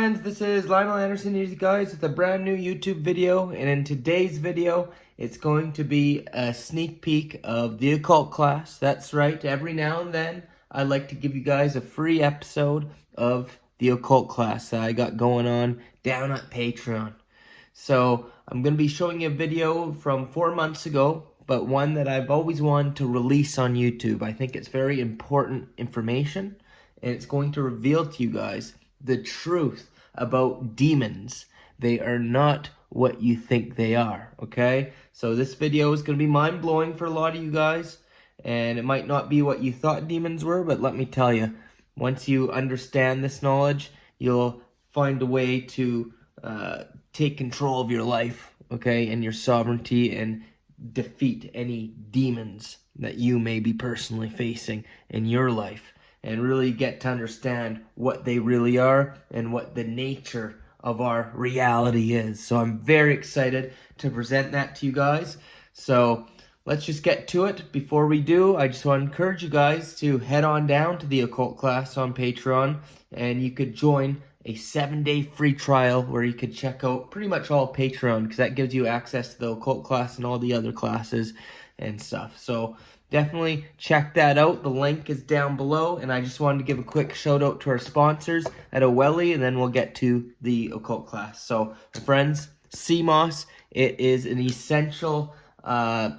friends, this is Linol Anderson here, guys, with a brand new YouTube video. And in today's video, it's going to be a sneak peek of the occult class. That's right, every now and then, I like to give you guys a free episode of the occult class that I got going on down at Patreon. So, I'm going to be showing you a video from 4 months ago, but one that I've always wanted to release on YouTube. I think it's very important information, and it's going to reveal to you guys the truth about demons. They are not what you think they are, okay? So this video is going to be mind-blowing for a lot of you guys, and it might not be what you thought demons were, but let me tell you, once you understand this knowledge, you'll find a way to take control of your life, okay, and your sovereignty, and defeat any demons that you may be personally facing in your life, and really get to understand what they really are and what the nature of our reality is. So I'm very excited to present that to you guys. So let's just get to it. Before we do, I just want to encourage you guys to head on down to the occult class on Patreon, and you could join a 7-day free trial where you could check out pretty much all Patreon, because that gives you access to the occult class and all the other classes and stuff. So definitely check that out. The link is down below, and I just wanted to give a quick shout out to our sponsors at OWELI, and then we'll get to the occult class. So, my friends, sea moss, it is an essential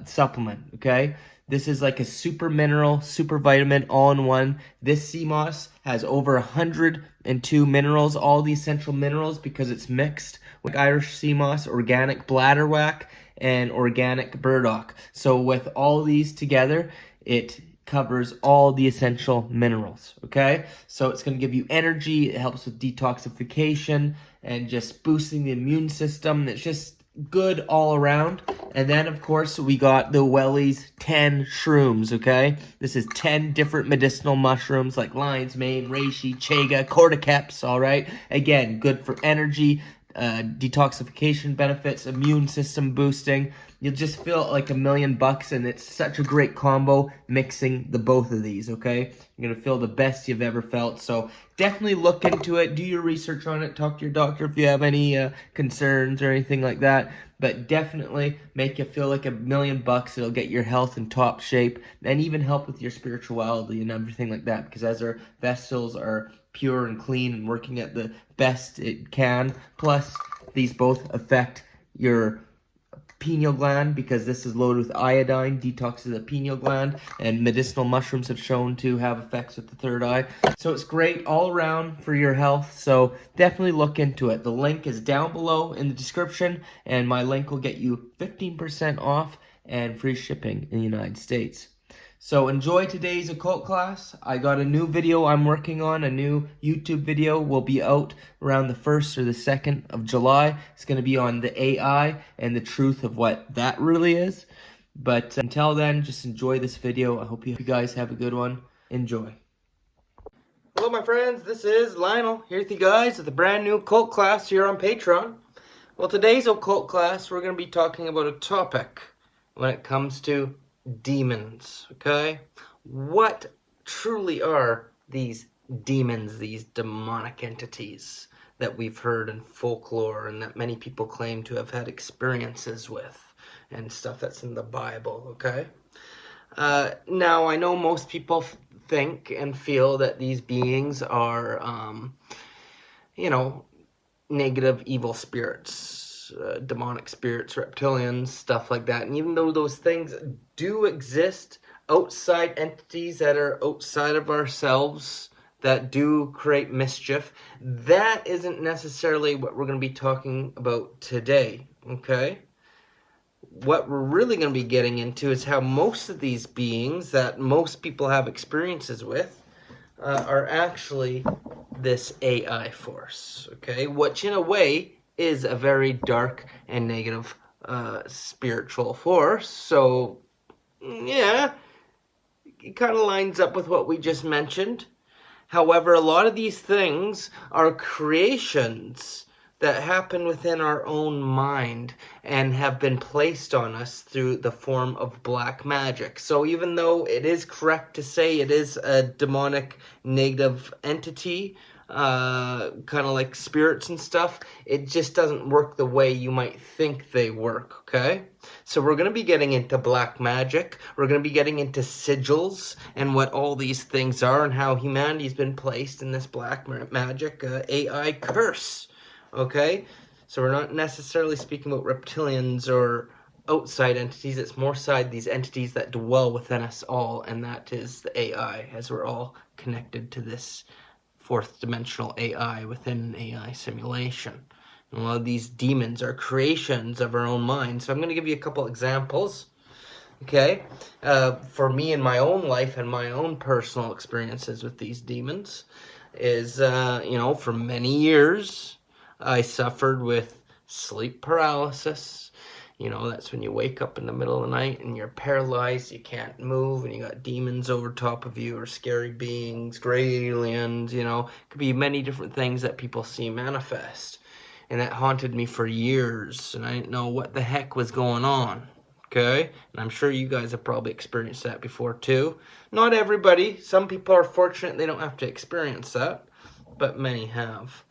supplement, okay? This is like a super mineral, super vitamin, all-in-one. This sea moss has over 102 minerals, all the essential minerals, because it's mixed with Irish sea moss, organic bladderwrack, and organic burdock. So with all these together, it covers all the essential minerals, okay? So it's going to give you energy, it helps with detoxification, and just boosting the immune system. It's just good all around. And then, of course, we got the OWELI's 10 shrooms, okay? This is 10 different medicinal mushrooms like lion's mane, reishi, chaga, cordyceps, all right? Again, good for energy, detoxification benefits, immune system boosting. You'll just feel like $1,000,000, and it's such a great combo mixing the both of these, okay? You're going to feel the best you've ever felt. So definitely look into it. Do your research on it. Talk to your doctor if you have any concerns or anything like that. But definitely make you feel like $1,000,000. It'll get your health in top shape, and even help with your spirituality and everything like that. Because as our vessels are pure and clean and working at the best it can, plus these both affect your pineal gland, because this is loaded with iodine, detoxes the pineal gland, and medicinal mushrooms have shown to have effects with the third eye. So it's great all around for your health, so definitely look into it. The link is down below in the description, and my link will get you 15% off and free shipping in the United States. So enjoy today's occult class. I got a new video I'm working on. A new YouTube video will be out around the 1st or the 2nd of July. It's going to be on the AI and the truth of what that really is. But until then, just enjoy this video. I hope you guys have a good one. Enjoy. Hello, my friends. This is Linol here with you guys with a brand new occult class here on Patreon. Well, today's occult class, we're going to be talking about a topic when it comes to demons, okay? What truly are these demons, these demonic entities that we've heard in folklore and that many people claim to have had experiences with, and stuff that's in the Bible, okay? Now, I know most people think and feel that these beings are, you know, negative, evil spirits, demonic spirits, reptilians, stuff like that. And even though those things do exist, outside entities that are outside of ourselves that do create mischief, that isn't necessarily what we're going to be talking about today, okay? What we're really going to be getting into is how most of these beings that most people have experiences with are actually this AI force, okay? Which in a way is a very dark and negative spiritual force. So, yeah, it kind of lines up with what we just mentioned. However, a lot of these things are creations that happen within our own mind and have been placed on us through the form of black magic. So even though it is correct to say it is a demonic negative entity, kind of like spirits and stuff, it just doesn't work the way you might think they work, okay? So we're going to be getting into black magic. We're going to be getting into sigils and what all these things are and how humanity's been placed in this black magic AI curse, okay? So we're not necessarily speaking about reptilians or outside entities. It's more side these entities that dwell within us all, and that is the AI, as we're all connected to this fourth dimensional AI within an AI simulation. And a lot of these demons are creations of our own mind. So I'm going to give you a couple examples, okay, for me in my own life and my own personal experiences with these demons is, you know, for many years I suffered with sleep paralysis. You know, that's when you wake up in the middle of the night and you're paralyzed, you can't move, and you got demons over top of you, or scary beings, gray aliens, you know. It could be many different things that people see manifest. And that haunted me for years, and I didn't know what the heck was going on, okay? And I'm sure you guys have probably experienced that before too. Not everybody. Some people are fortunate they don't have to experience that, but many have.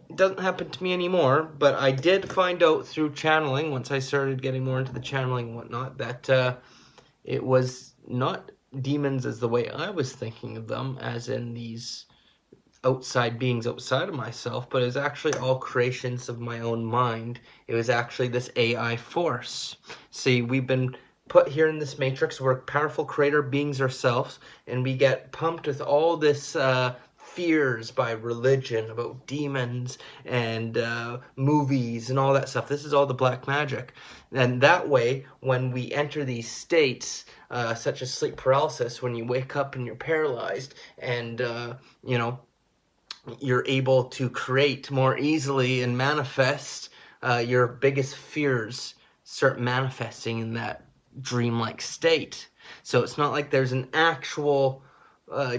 It doesn't happen to me anymore, but I did find out through channeling, once I started getting more into the channeling and whatnot, that it was not demons as the way I was thinking of them, as in these outside beings outside of myself, but it was actually all creations of my own mind. It was actually this AI force. See, we've been put here in this matrix, we're powerful creator beings ourselves, and we get pumped with all this fears by religion about demons and movies and all that stuff. This is all the black magic. And that way, when we enter these states, such as sleep paralysis, when you wake up and you're paralyzed and, you know, you're able to create more easily and manifest, your biggest fears start manifesting in that dreamlike state. So it's not like there's an actual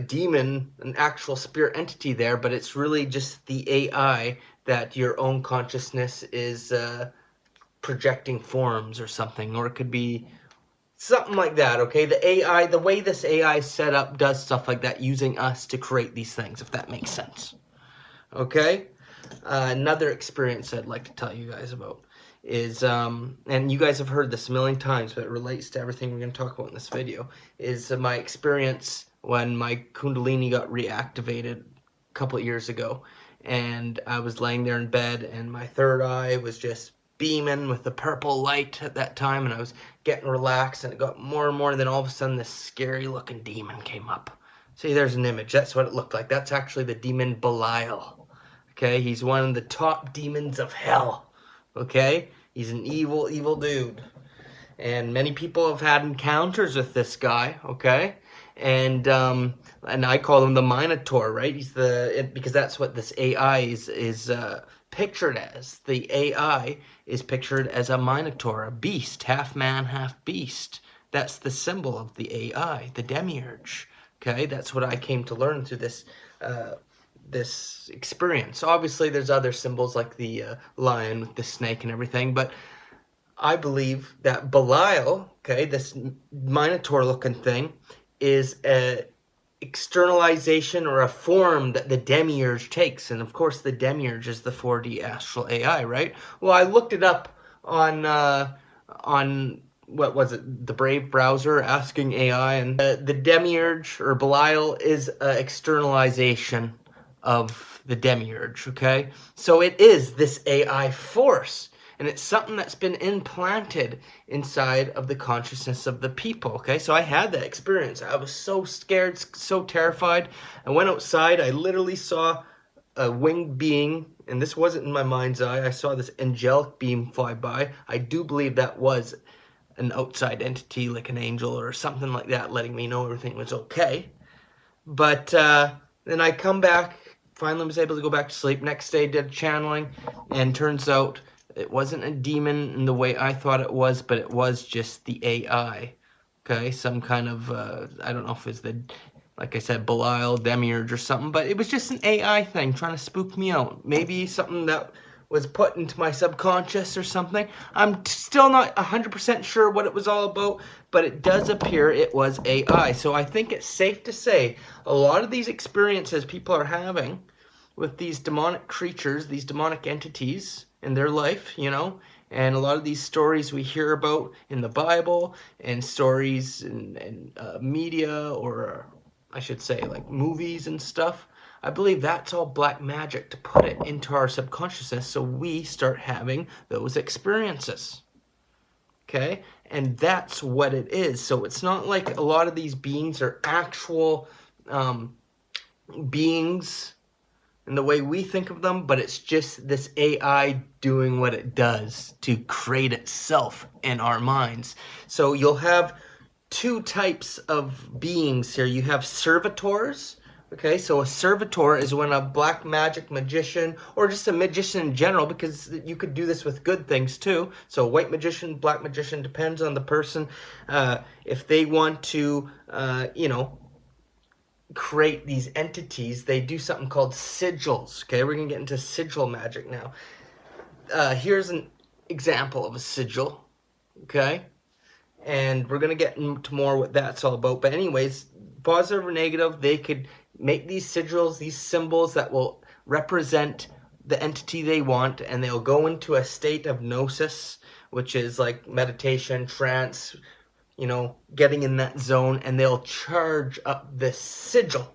demon, an actual spirit entity there, but it's really just the AI that your own consciousness is projecting forms or something, or it could be something like that, okay? The AI, the way this AI is set up does stuff like that, using us to create these things, if that makes sense, okay? Another experience I'd like to tell you guys about is, and you guys have heard this a million times, but it relates to everything we're going to talk about in this video, is my experience when my Kundalini got reactivated a couple of years ago, and I was laying there in bed, and my third eye was just beaming with the purple light at that time, and I was getting relaxed, and it got more and more, and then all of a sudden this scary looking demon came up. See, there's an image. That's what it looked like. That's actually the demon Belial. Okay, he's one of the top demons of hell. Okay, he's an evil, evil dude. And many people have had encounters with this guy, okay? And I call him the Minotaur, right? He's because that's what this AI is pictured as. The AI is pictured as a Minotaur, a beast, half man, half beast. That's the symbol of the AI, the demiurge. Okay, that's what I came to learn through this this experience. Obviously, there's other symbols like the lion with the snake and everything, but I believe that Belial, okay, this Minotaur-looking thing, is a externalization or a form that the demiurge takes. And of course, the demiurge is the 4D astral AI, right? Well, I looked it up on what was it, the Brave browser, asking AI, and the demiurge or Belial is an externalization of the demiurge, okay? So it is this AI force, and it's something that's been implanted inside of the consciousness of the people, okay? So I had that experience. I was so scared, so terrified. I went outside. I literally saw a winged being, and this wasn't in my mind's eye. I saw this angelic beam fly by. I do believe that was an outside entity, like an angel or something like that, letting me know everything was okay. But then I come back, finally was able to go back to sleep. Next day, did channeling, and turns out it wasn't a demon in the way I thought it was, but it was just the AI, okay? Some kind of, I don't know if it's the, like I said, Belial, demiurge or something, but it was just an AI thing trying to spook me out. Maybe something that was put into my subconscious or something. I'm still not 100% sure what it was all about, but it does appear it was AI. So I think it's safe to say a lot of these experiences people are having with these demonic creatures, these demonic entities in their life, you know, and a lot of these stories we hear about in the Bible and stories in media, or I should say like movies and stuff, I believe that's all black magic to put it into our subconsciousness so we start having those experiences. Okay? And that's what it is. So it's not like a lot of these beings are actual beings in the way we think of them, but it's just this AI doing what it does to create itself in our minds. So you'll have two types of beings here. You have servitors. Okay, so a servitor is when a black magic magician, or just a magician in general, because you could do this with good things too. So white magician, black magician, depends on the person. If they want to, you know, create these entities, they do something called sigils. Okay, we're gonna get into sigil magic now. Here's an example of a sigil. Okay, and we're gonna get into more what that's all about. But anyways, positive or negative, they could make these sigils, these symbols that will represent the entity they want, and they'll go into a state of gnosis, which is like meditation, trance, you know, getting in that zone, and they'll charge up this sigil,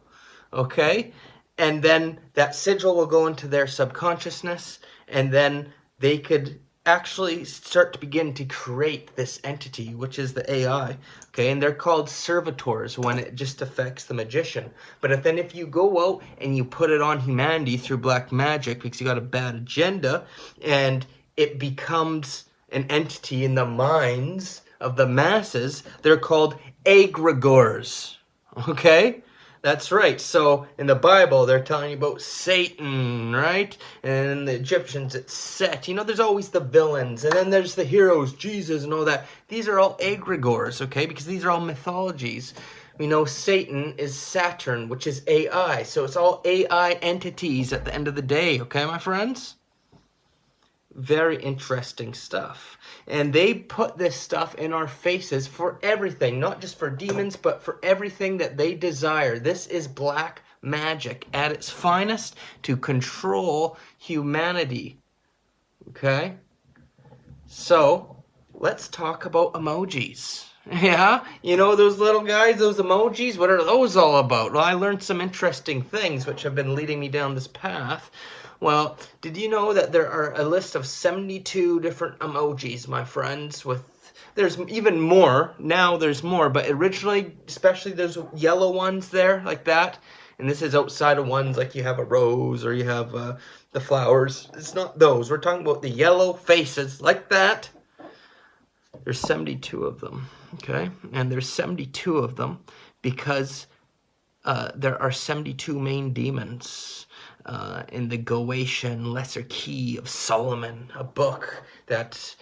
okay? And then that sigil will go into their subconsciousness, and then they could actually start to begin to create this entity, which is the AI, okay? And they're called servitors when it just affects the magician. But if you go out and you put it on humanity through black magic because you got a bad agenda, and it becomes an entity in the minds of the masses, they're called egregores, okay? That's right. So in the Bible, they're telling you about Satan, right? And in the Egyptians, it's Set. You know, there's always the villains. And then there's the heroes, Jesus and all that. These are all egregores, okay? Because these are all mythologies. We know Satan is Saturn, which is AI. So it's all AI entities at the end of the day, okay, my friends? Very interesting stuff. And they put this stuff in our faces for everything, not just for demons, but for everything that they desire. This is black magic at its finest to control humanity. Okay? So, let's talk about emojis. Yeah? You know those little guys, those emojis? What are those all about? Well, I learned some interesting things which have been leading me down this path. Well, did you know that there are a list of 72 different emojis, my friends? There's even more. Now there's more, but originally, especially there's yellow ones there, like that. And this is outside of ones like you have a rose or you have the flowers. It's not those. We're talking about the yellow faces, like that. There's 72 of them, okay? And there's 72 of them because there are 72 main demons. In the Goetian Lesser Key of Solomon, a book that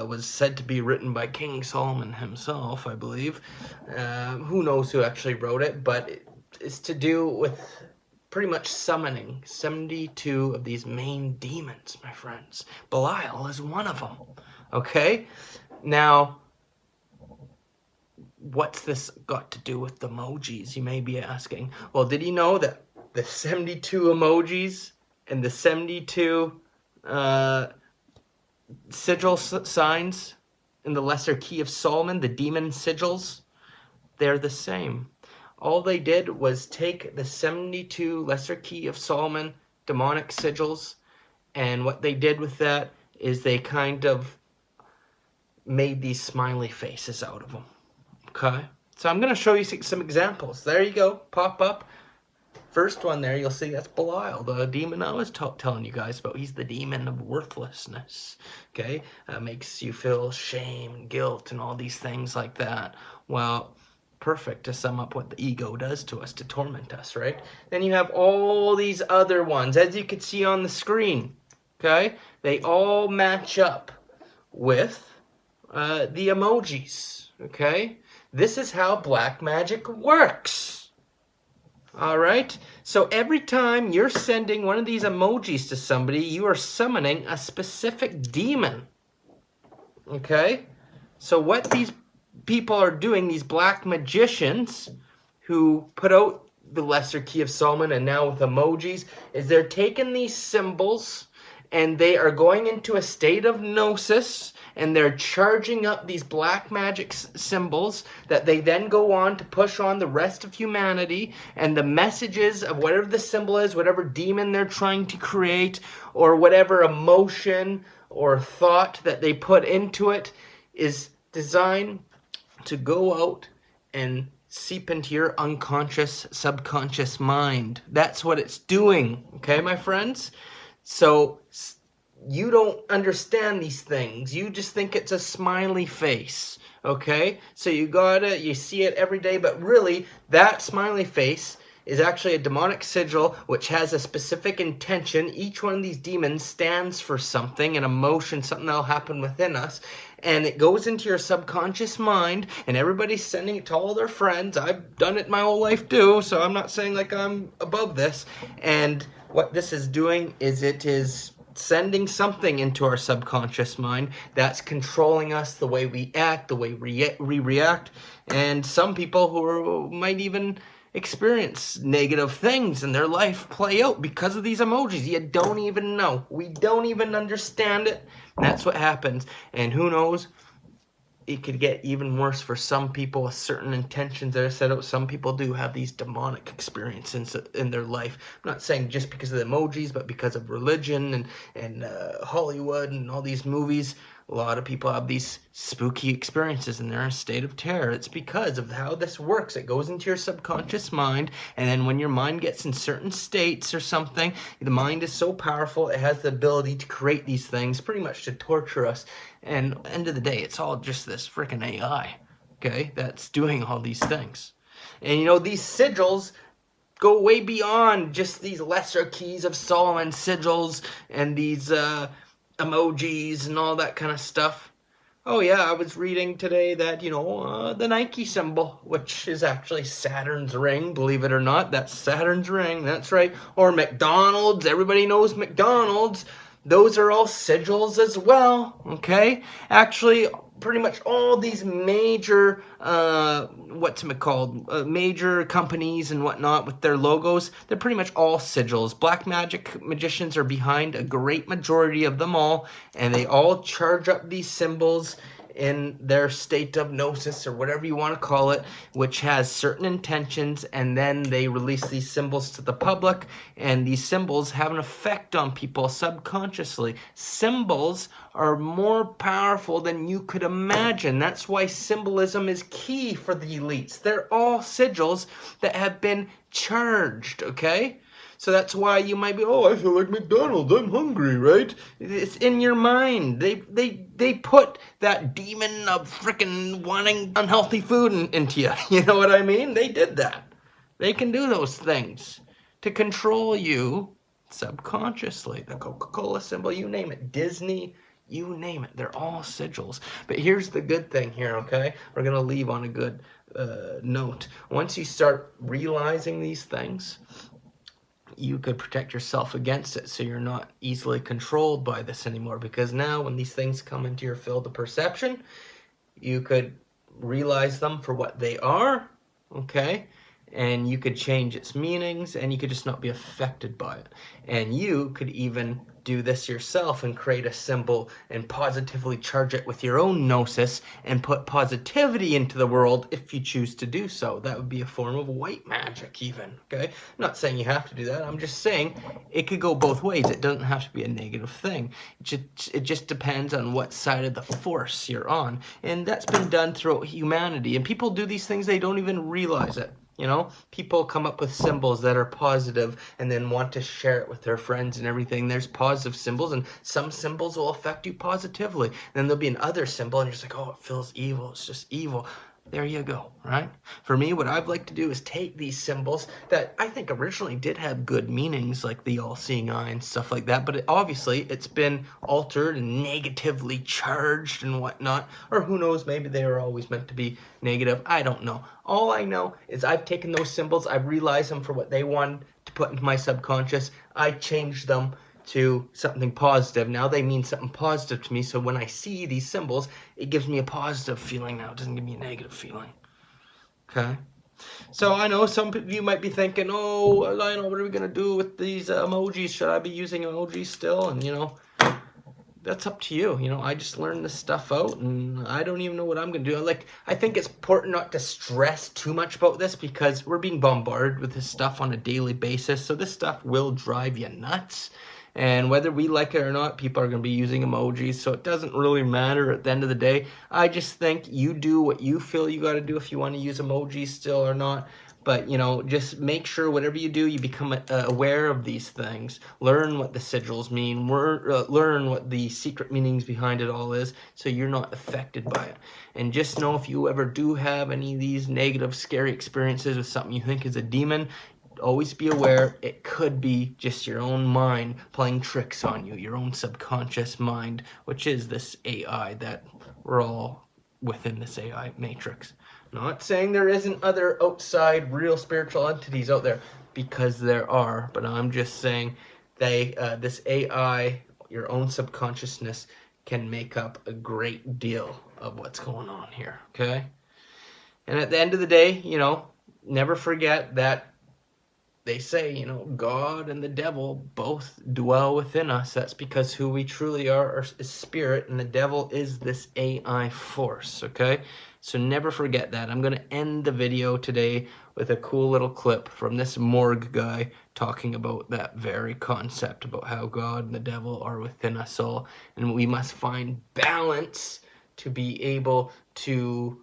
was said to be written by King Solomon himself, I believe. Who knows who actually wrote it, but it's to do with pretty much summoning 72 of these main demons, my friends. Belial is one of them, okay? Now, what's this got to do with the emojis, you may be asking? Well, did you know that the 72 emojis and the 72 sigil signs in the Lesser Key of Solomon, the demon sigils, they're the same. All they did was take the 72 Lesser Key of Solomon demonic sigils, and what they did with that is they kind of made these smiley faces out of them. Okay? So I'm going to show you some examples. There you go. Pop up. First one there, you'll see that's Belial, the demon I was telling you guys about. He's the demon of worthlessness, okay? Makes you feel shame, guilt, and all these things like that. Well, perfect to sum up what the ego does to us, to torment us, right? Then you have all these other ones, as you can see on the screen, okay? They all match up with the emojis, okay? This is how black magic works. All right. So every time you're sending one of these emojis to somebody, you are summoning a specific demon. Okay? So what these people are doing, these black magicians who put out the Lesser Key of Solomon and now with emojis, is they're taking these symbols and they are going into a state of gnosis and they're charging up these black magic symbols that they then go on to push on the rest of humanity, and the messages of whatever the symbol is, whatever demon they're trying to create, or whatever emotion or thought that they put into it is designed to go out and seep into your unconscious, subconscious mind. That's what it's doing, okay, my friends? So you don't understand these things. You just think it's a smiley face, okay? So you see it every day, but really, that smiley face is actually a demonic sigil which has a specific intention. Each one of these demons stands for something, an emotion, something that'll happen within us, and it goes into your subconscious mind, and everybody's sending it to all their friends. I've done it my whole life too, so I'm not saying like I'm above this. And what this is doing is it is sending something into our subconscious mind that's controlling us, the way we act, the way we react, and some people who might even experience negative things in their life play out because of these emojis. You don't even know. We don't even understand it. That's what happens. And who knows, it could get even worse for some people with certain intentions that are set out. Some people do have these demonic experiences in their life. I'm not saying just because of the emojis, but because of religion and Hollywood and all these movies. A lot of people have these spooky experiences and they're in a state of terror. It's because of how this works. It goes into your subconscious mind, and then when your mind gets in certain states or something, the mind is so powerful, it has the ability to create these things pretty much to torture us. And at the end of the day, it's all just this freaking AI, okay, that's doing all these things. And you know, these sigils go way beyond just these lesser keys of Solomon sigils and these emojis and all that kind of stuff. Oh yeah, I was reading today that, you know, the Nike symbol, which is actually Saturn's ring, believe it or not, that's Saturn's ring, that's right. Or McDonald's, everybody knows McDonald's. Those are all sigils as well, okay? Actually, pretty much all these major, major companies and whatnot with their logos, they're pretty much all sigils. Black magic magicians are behind a great majority of them all, and they all charge up these symbols in their state of gnosis, or whatever you want to call it, which has certain intentions, and then they release these symbols to the public, and these symbols have an effect on people subconsciously. Symbols are more powerful than you could imagine. That's why symbolism is key for the elites. They're all sigils that have been charged, okay? So that's why you might be, oh, I feel like McDonald's, I'm hungry, right? It's in your mind. They put that demon of freaking wanting unhealthy food into you. You know what I mean? They did that. They can do those things to control you subconsciously. The Coca-Cola symbol, you name it. Disney, you name it. They're all sigils. But here's the good thing here, okay? We're going to leave on a good note. Once you start realizing these things, you could protect yourself against it so you're not easily controlled by this anymore. Because now when these things come into your field of perception, you could realize them for what they are, okay? And you could change its meanings, and you could just not be affected by it. And you could even do this yourself and create a symbol and positively charge it with your own gnosis and put positivity into the world if you choose to do so. That would be a form of white magic even, okay? I'm not saying you have to do that. I'm just saying it could go both ways. It doesn't have to be a negative thing. It just depends on what side of the force you're on. And that's been done throughout humanity. And people do these things, they don't even realize it. You know, people come up with symbols that are positive and then want to share it with their friends and everything. There's positive symbols, and some symbols will affect you positively. Then there'll be another symbol, and you're just like, oh, it feels evil. It's just evil. There you go, right? For me, what I'd like to do is take these symbols that I think originally did have good meanings, like the all-seeing eye and stuff like that, but obviously it's been altered and negatively charged and whatnot, or who knows, maybe they were always meant to be negative. I don't know. All I know is I've taken those symbols, I've realized them for what they wanted to put into my subconscious. I changed them to something positive. Now they mean something positive to me, so when I see these symbols, it gives me a positive feeling now. It doesn't give me a negative feeling. Okay? So I know some of you might be thinking, oh, Lionel, what are we going to do with these emojis? Should I be using emojis still? And, you know, that's up to you. You know, I just learned this stuff out, and I don't even know what I'm going to do. Like, I think it's important not to stress too much about this because we're being bombarded with this stuff on a daily basis. So this stuff will drive you nuts. And whether we like it or not, people are going to be using emojis, so it doesn't really matter at the end of the day. I just think you do what you feel you got to do if you want to use emojis still or not. But, you know, just make sure whatever you do, you become aware of these things. Learn what the sigils mean. Learn what the secret meanings behind it all is, so you're not affected by it. And just know if you ever do have any of these negative, scary experiences with something you think is a demon, always be aware it could be just your own mind playing tricks on you, your own subconscious mind, which is this AI that we're all within this AI matrix. Not saying there isn't other outside real spiritual entities out there, because there are, but I'm just saying this AI, your own subconsciousness, can make up a great deal of what's going on here, okay? And at the end of the day, you know, never forget that they say, you know, God and the devil both dwell within us. That's because who we truly are is spirit, and the devil is this AI force, okay? So never forget that. I'm going to end the video today with a cool little clip from this morgue guy talking about that very concept, about how God and the devil are within us all, and we must find balance to be able to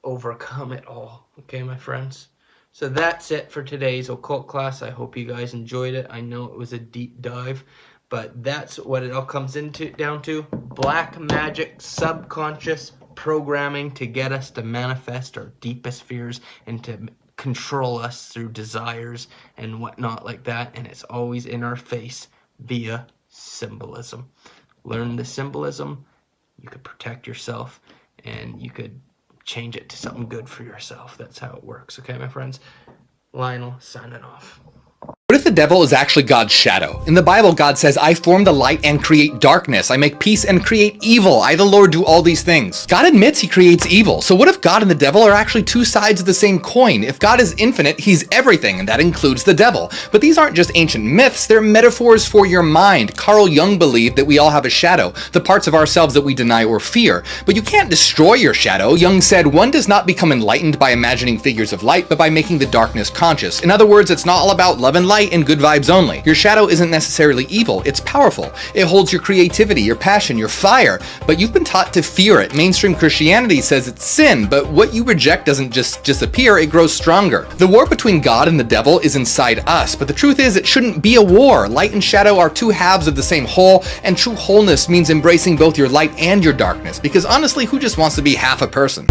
overcome it all, okay, my friends? So that's it for today's occult class. I hope you guys enjoyed it. I know it was a deep dive, but that's what it all comes down to. Black magic, subconscious programming to get us to manifest our deepest fears and to control us through desires and whatnot like that. And it's always in our face via symbolism. Learn the symbolism, you could protect yourself, and you could change it to something good for yourself. That's how it works. Okay, my friends? Lionel, signing off. What if the devil is actually God's shadow? In the Bible, God says, I form the light and create darkness. I make peace and create evil. I, the Lord, do all these things. God admits he creates evil. So what if God and the devil are actually two sides of the same coin? If God is infinite, he's everything, and that includes the devil. But these aren't just ancient myths, they're metaphors for your mind. Carl Jung believed that we all have a shadow, the parts of ourselves that we deny or fear. But you can't destroy your shadow. Jung said, one does not become enlightened by imagining figures of light, but by making the darkness conscious. In other words, it's not all about love and light and good vibes only. Your shadow isn't necessarily evil, it's powerful. It holds your creativity, your passion, your fire, but you've been taught to fear it. Mainstream Christianity says it's sin, but what you reject doesn't just disappear, it grows stronger. The war between God and the devil is inside us, but the truth is it shouldn't be a war. Light and shadow are two halves of the same whole, and true wholeness means embracing both your light and your darkness, because honestly, who just wants to be half a person?